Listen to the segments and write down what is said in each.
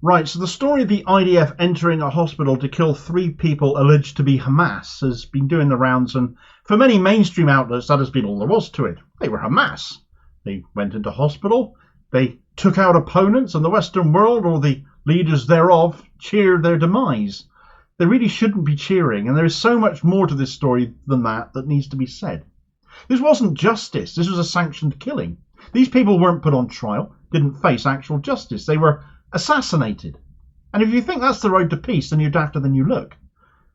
Right, so the story of the IDF entering a hospital to kill 3 people alleged to be Hamas has been doing the rounds, and for many mainstream outlets that has been all there was to it. They were Hamas. They went into hospital, they took out opponents, and the Western world, or the leaders thereof, cheered their demise. They really shouldn't be cheering, and there is so much more to this story than that needs to be said. This wasn't justice, this was a sanctioned killing. These people weren't put on trial, didn't face actual justice, they were assassinated. And if you think that's the road to peace, then you're dafter than you look.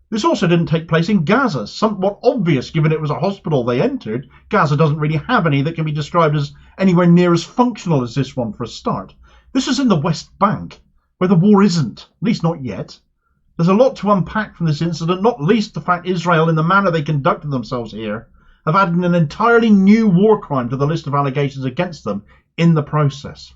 This also didn't take place in Gaza, somewhat obvious given it was a hospital they entered. Gaza doesn't really have any that can be described as anywhere near as functional as this one for a start. This is in the West Bank, where the war isn't, at least not yet. There's a lot to unpack from this incident, not least the fact Israel, in the manner they conducted themselves here, have added an entirely new war crime to the list of allegations against them in the process.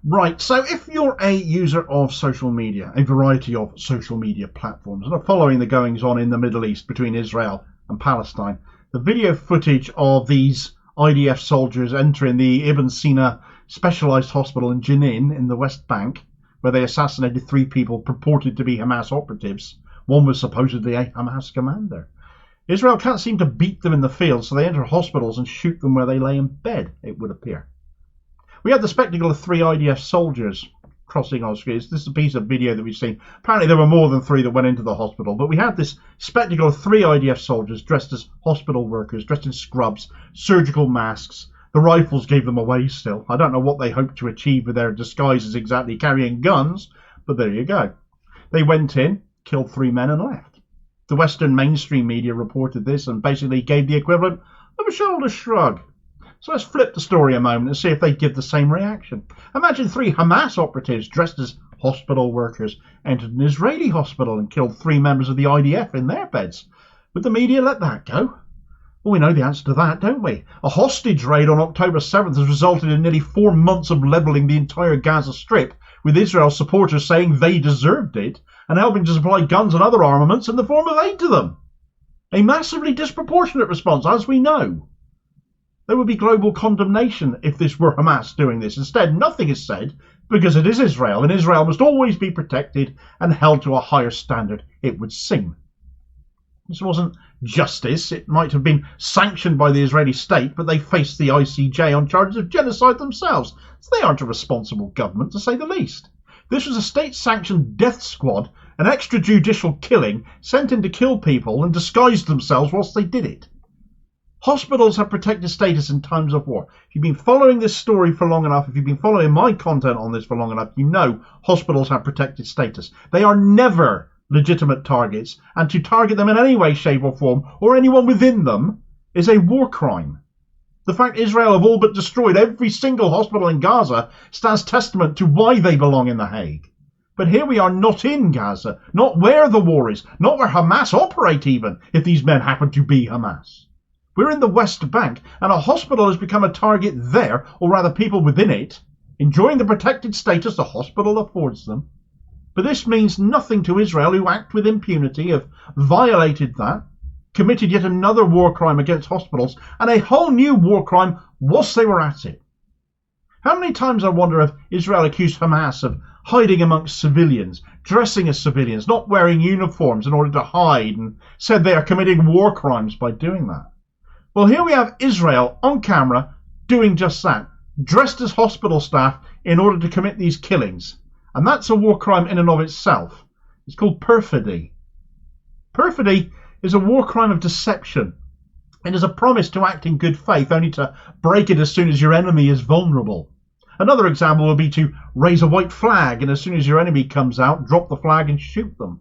Right, so if you're a user of social media, a variety of social media platforms, and are following the goings on in the Middle East between Israel and Palestine, the video footage of these IDF soldiers entering the Ibn Sina specialised hospital in Jenin in the West Bank, where they assassinated 3 people purported to be Hamas operatives. One was supposedly a Hamas commander. Israel can't seem to beat them in the field, so they enter hospitals and shoot them where they lay in bed, it would appear. We had the spectacle of 3 IDF soldiers crossing our screens. This is a piece of video that we've seen. Apparently there were more than 3 that went into the hospital, but we had this spectacle of 3 IDF soldiers dressed as hospital workers, dressed in scrubs, surgical masks. The rifles gave them away still. I don't know what they hoped to achieve with their disguises exactly, carrying guns, but there you go. They went in, killed 3 men and left. The Western mainstream media reported this and basically gave the equivalent of a shoulder shrug. So let's flip the story a moment and see if they give the same reaction. Imagine 3 Hamas operatives dressed as hospital workers entered an Israeli hospital and killed 3 members of the IDF in their beds. Would the media let that go? Well, we know the answer to that, don't we? A hostage raid on October 7th has resulted in nearly 4 months of levelling the entire Gaza Strip, with Israel's supporters saying they deserved it and helping to supply guns and other armaments in the form of aid to them. A massively disproportionate response, as we know. There would be global condemnation if this were Hamas doing this. Instead, nothing is said because it is Israel, and Israel must always be protected and held to a higher standard, it would seem. This wasn't justice. It might have been sanctioned by the Israeli state, but they faced the ICJ on charges of genocide themselves, so they aren't a responsible government, to say the least. This was a state-sanctioned death squad, an extrajudicial killing, sent in to kill people and disguised themselves whilst they did it. Hospitals have protected status in times of war. If you've been following this story for long enough, if you've been following my content on this for long enough, you know hospitals have protected status. They are never legitimate targets, and to target them in any way, shape or form, or anyone within them, is a war crime. The fact Israel have all but destroyed every single hospital in Gaza stands testament to why they belong in The Hague. But here we are, not in Gaza, not where the war is, not where Hamas operate even, if these men happen to be Hamas. We're in the West Bank, and a hospital has become a target there, or rather people within it, enjoying the protected status the hospital affords them. But this means nothing to Israel, who act with impunity, have violated that, committed yet another war crime against hospitals, and a whole new war crime whilst they were at it. How many times, I wonder, have Israel accused Hamas of hiding amongst civilians, dressing as civilians, not wearing uniforms in order to hide, and said they are committing war crimes by doing that? Well, here we have Israel on camera doing just that, dressed as hospital staff in order to commit these killings. And that's a war crime in and of itself. It's called perfidy. Perfidy is a war crime of deception. It is a promise to act in good faith, only to break it as soon as your enemy is vulnerable. Another example would be to raise a white flag, and as soon as your enemy comes out, drop the flag and shoot them.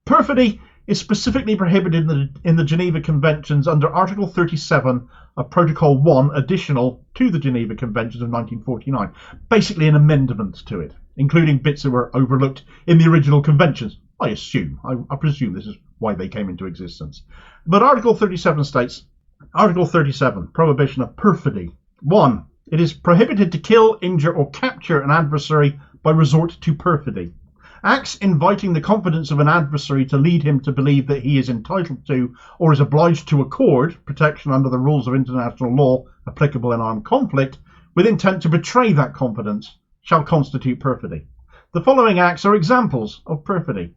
Perfidy is specifically prohibited in the Geneva Conventions under Article 37 of Protocol 1 additional to the Geneva Conventions of 1949. Basically an amendment to it, including bits that were overlooked in the original conventions. I presume this is why they came into existence. But Article 37 states, Article 37, Prohibition of Perfidy. 1. It is prohibited to kill, injure or capture an adversary by resort to perfidy. Acts inviting the confidence of an adversary to lead him to believe that he is entitled to or is obliged to accord protection under the rules of international law applicable in armed conflict with intent to betray that confidence shall constitute perfidy. The following acts are examples of perfidy.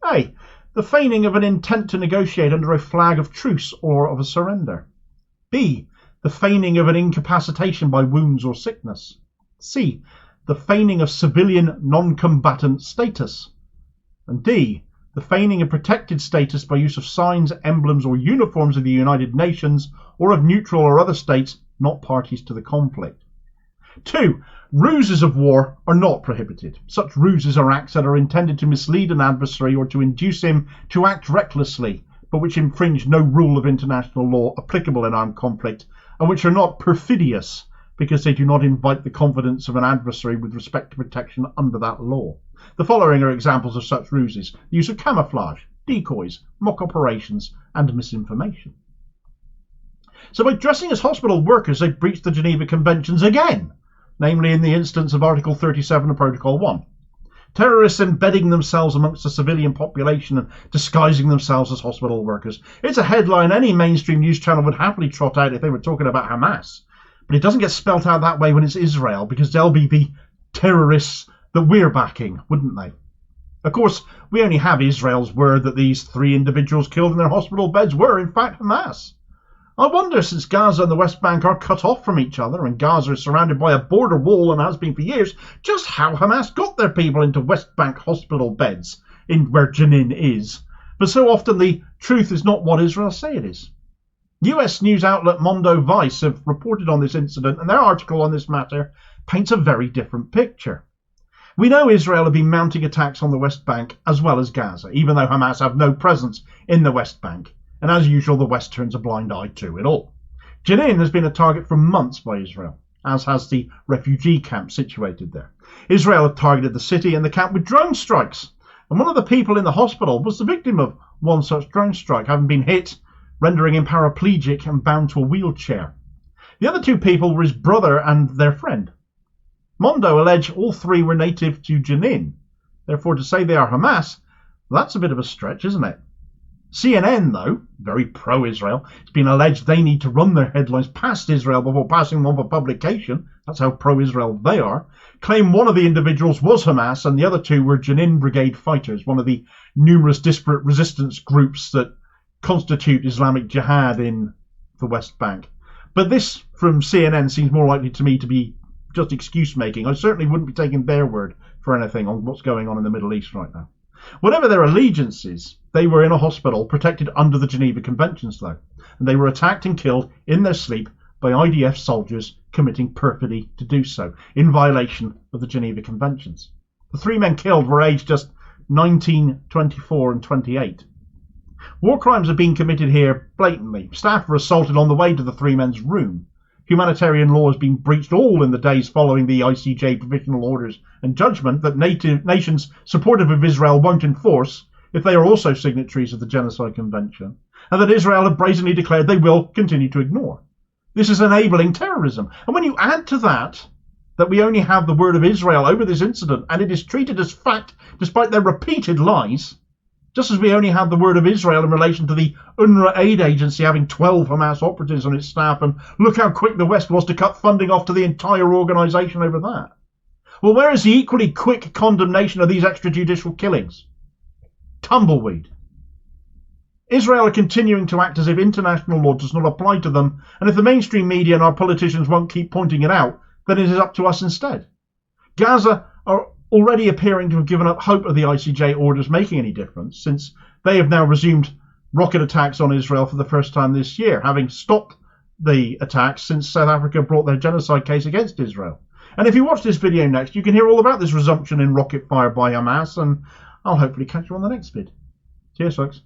A. The feigning of an intent to negotiate under a flag of truce or of a surrender. B. The feigning of an incapacitation by wounds or sickness. C. The feigning of civilian non-combatant status. And D. The feigning of protected status by use of signs, emblems or uniforms of the United Nations or of neutral or other states not parties to the conflict. 2. Ruses of war are not prohibited. Such ruses are acts that are intended to mislead an adversary or to induce him to act recklessly, but which infringe no rule of international law applicable in armed conflict, and which are not perfidious because they do not invite the confidence of an adversary with respect to protection under that law. The following are examples of such ruses: the use of camouflage, decoys, mock operations, and misinformation. So by dressing as hospital workers, they've breached the Geneva Conventions again, namely in the instance of Article 37 of Protocol 1. Terrorists embedding themselves amongst the civilian population and disguising themselves as hospital workers. It's a headline any mainstream news channel would happily trot out if they were talking about Hamas. But it doesn't get spelt out that way when it's Israel, because they'll be the terrorists that we're backing, wouldn't they? Of course, we only have Israel's word that these 3 individuals killed in their hospital beds were, in fact, Hamas. I wonder, since Gaza and the West Bank are cut off from each other and Gaza is surrounded by a border wall and has been for years, just how Hamas got their people into West Bank hospital beds in where Jenin is. But so often the truth is not what Israel say it is. US news outlet Mondo Vice have reported on this incident, and their article on this matter paints a very different picture. We know Israel have been mounting attacks on the West Bank as well as Gaza, even though Hamas have no presence in the West Bank. And as usual, the West turns a blind eye to it all. Jenin has been a target for months by Israel, as has the refugee camp situated there. Israel have targeted the city and the camp with drone strikes. And one of the people in the hospital was the victim of one such drone strike, having been hit, rendering him paraplegic and bound to a wheelchair. The other 2 people were his brother and their friend. Mondo allege all 3 were native to Jenin. Therefore, to say they are Hamas, that's a bit of a stretch, isn't it? CNN, though, very pro-Israel, it's been alleged they need to run their headlines past Israel before passing them on for publication. That's how pro-Israel they are. Claim one of the individuals was Hamas and the other 2 were Jenin Brigade fighters, one of the numerous disparate resistance groups that constitute Islamic Jihad in the West Bank. But this, from CNN, seems more likely to me to be just excuse-making. I certainly wouldn't be taking their word for anything on what's going on in the Middle East right now. Whatever their allegiances, they were in a hospital protected under the Geneva Conventions, though, and they were attacked and killed in their sleep by IDF soldiers committing perfidy to do so, in violation of the Geneva Conventions. The 3 men killed were aged just 19, 24 and 28. War crimes have been committed here blatantly. Staff were assaulted on the way to the 3 men's room. Humanitarian law has been breached all in the days following the ICJ provisional orders and judgment that nations supportive of Israel won't enforce if they are also signatories of the Genocide Convention, and that Israel have brazenly declared they will continue to ignore. This is enabling terrorism. And when you add to that we only have the word of Israel over this incident and it is treated as fact despite their repeated lies, just as we only have the word of Israel in relation to the UNRWA aid agency having 12 Hamas operatives on its staff, and look how quick the West was to cut funding off to the entire organisation over that. Well, where is the equally quick condemnation of these extrajudicial killings? Tumbleweed. Israel are continuing to act as if international law does not apply to them, and if the mainstream media and our politicians won't keep pointing it out, then it is up to us instead. Gaza are already appearing to have given up hope of the ICJ orders making any difference, since they have now resumed rocket attacks on Israel for the first time this year, having stopped the attacks since South Africa brought their genocide case against Israel. And if you watch this video next, you can hear all about this resumption in rocket fire by Hamas, and I'll hopefully catch you on the next vid. Cheers, folks.